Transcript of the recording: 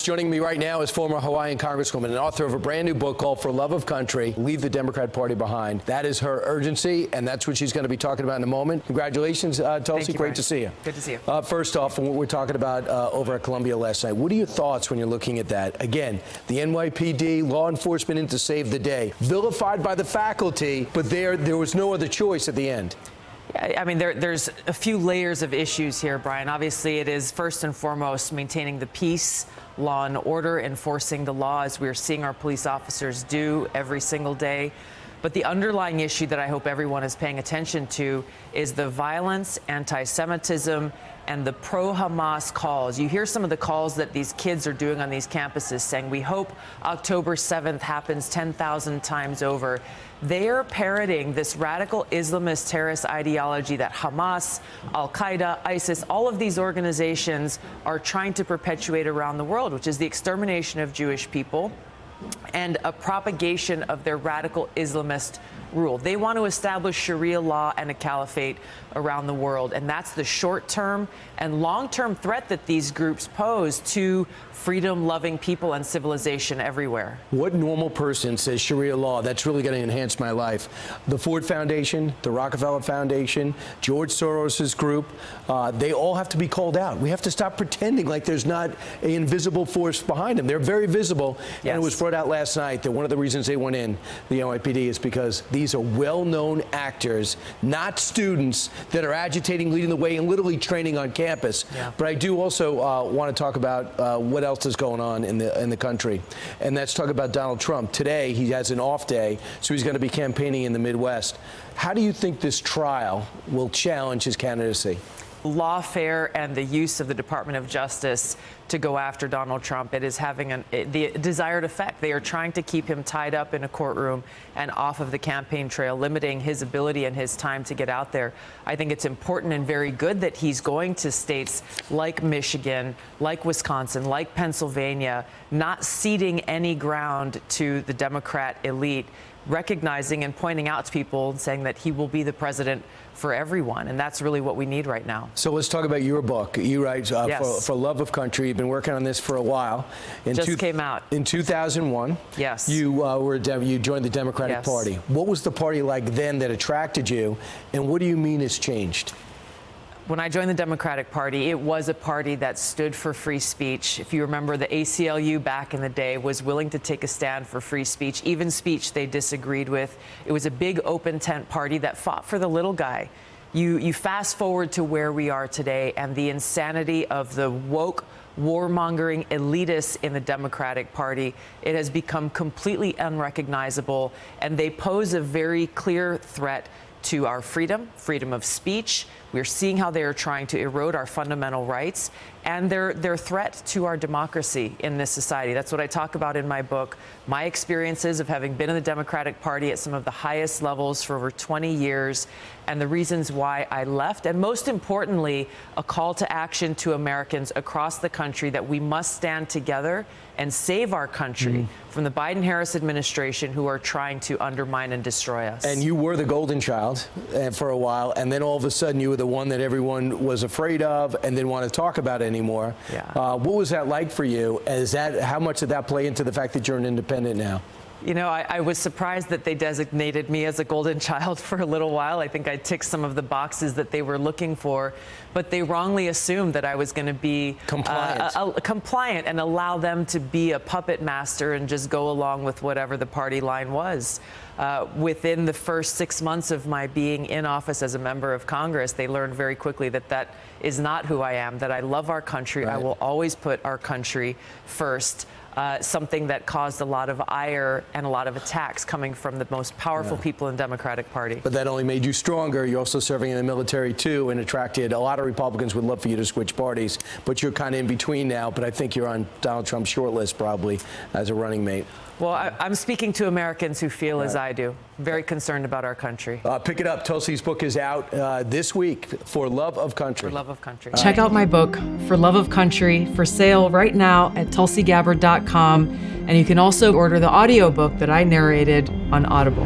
Joining me right now is former Hawaiian Congresswoman and author of a brand new book called For Love of Country, Leave the Democrat Party Behind. That is her urgency, and that's what she's going to be talking about in a moment. Congratulations, Tulsi. Great to see you. Good to see you. First off, what we're talking about over at Columbia last night, what are your thoughts when you're looking at that? Again, the NYPD, law enforcement in to save the day, vilified by the faculty, but there was no other choice at the end. I mean, there's a few layers of issues here, Brian. Obviously, it is first and foremost maintaining the peace, law and order, enforcing the law as we're seeing our police officers do every single day. But the underlying issue that I hope everyone is paying attention to is the violence, anti-Semitism, and the pro-Hamas calls. You hear some of the calls that these kids are doing on these campuses saying, we hope October 7th happens 10,000 times over. They are parroting this radical Islamist terrorist ideology that Hamas, Al-Qaeda, ISIS, all of these organizations are trying to perpetuate around the world, which is the extermination of Jewish people and a propagation of their radical Islamist rule. They want to establish Sharia law and a caliphate around the world, and that's the short-term and long-term threat that these groups pose to freedom-loving people and civilization everywhere. What normal person says Sharia law, that's really going to enhance my life? The Ford Foundation, the Rockefeller Foundation, George Soros's group, they all have to be called out. We have to stop pretending like there's not an invisible force behind them. They're very visible, yes. And it was brought out last night that one of the reasons they went in, the NYPD, is because these are well-known actors, not students that are agitating, leading the way, and literally training on campus. Yeah. But I do also want to talk about what else is going on in the country, and let's talk about Donald Trump. Today he has an off day, so he's going to be campaigning in the Midwest. How do you think this trial will challenge his candidacy? Lawfare and the use of the Department of Justice to go after Donald Trump, it is having the desired effect. They are trying to keep him tied up in a courtroom and off of the campaign trail, limiting his ability and his time to get out there. I think it's important and very good that he's going to states like Michigan, like Wisconsin, like Pennsylvania, not ceding any ground to the Democrat elite, recognizing and pointing out to people and saying that he will be the president for everyone. And that's really what we need right now. So let's talk about your book. You write Yes. for Love of Country. You've been working on this for a while. Just came out. In 2001. Yes. You you joined the Democratic Yes. Party. What was the party like then that attracted you? And what do you mean has changed? When I joined the Democratic Party, it was a party that stood for free speech. If you remember, the ACLU back in the day was willing to take a stand for free speech, even speech they disagreed with. It was a big open tent party that fought for the little guy. You fast forward to where we are today, and the insanity of the woke, warmongering elitists in the Democratic Party, it has become completely unrecognizable, and they pose a very clear threat to our freedom of speech. We're seeing how they are trying to erode our fundamental rights and their threat to our democracy in this society. That's what I talk about in my book. My experiences of having been in the Democratic Party at some of the highest levels for over 20 years and the reasons why I left. And most importantly, a call to action to Americans across the country that we must stand together and save our country from the Biden-Harris administration who are trying to undermine and destroy us. And you were the golden child for a while, and then all of a sudden you were the one that everyone was afraid of and didn't want to talk about anymore. Yeah. What was that like for you? How much did that play into the fact that you're an independent now? You know, I was surprised that they designated me as a golden child for a little while. I think I ticked some of the boxes that they were looking for, but they wrongly assumed that I was going to be compliant and allow them to be a puppet master and just go along with whatever the party line was. Within the first 6 months of my being in office as a member of Congress, they learned very quickly that that is not who I am, that I love our country. Right. I will always put our country first. Something that caused a lot of ire and a lot of attacks coming from the most powerful people in the Democratic Party. But that only made you stronger. You're also serving in the military, too, and attracted a lot of Republicans would love for you to switch parties. But you're kind of in between now. But I think you're on Donald Trump's short list, probably, as a running mate. Well, I'm speaking to Americans who feel as I do, very concerned about our country. Pick it up. Tulsi's book is out this week, For Love of Country. For Love of Country. Check out my book, For Love of Country, for sale right now at tulsigabbard.com. And you can also order the audiobook that I narrated on Audible.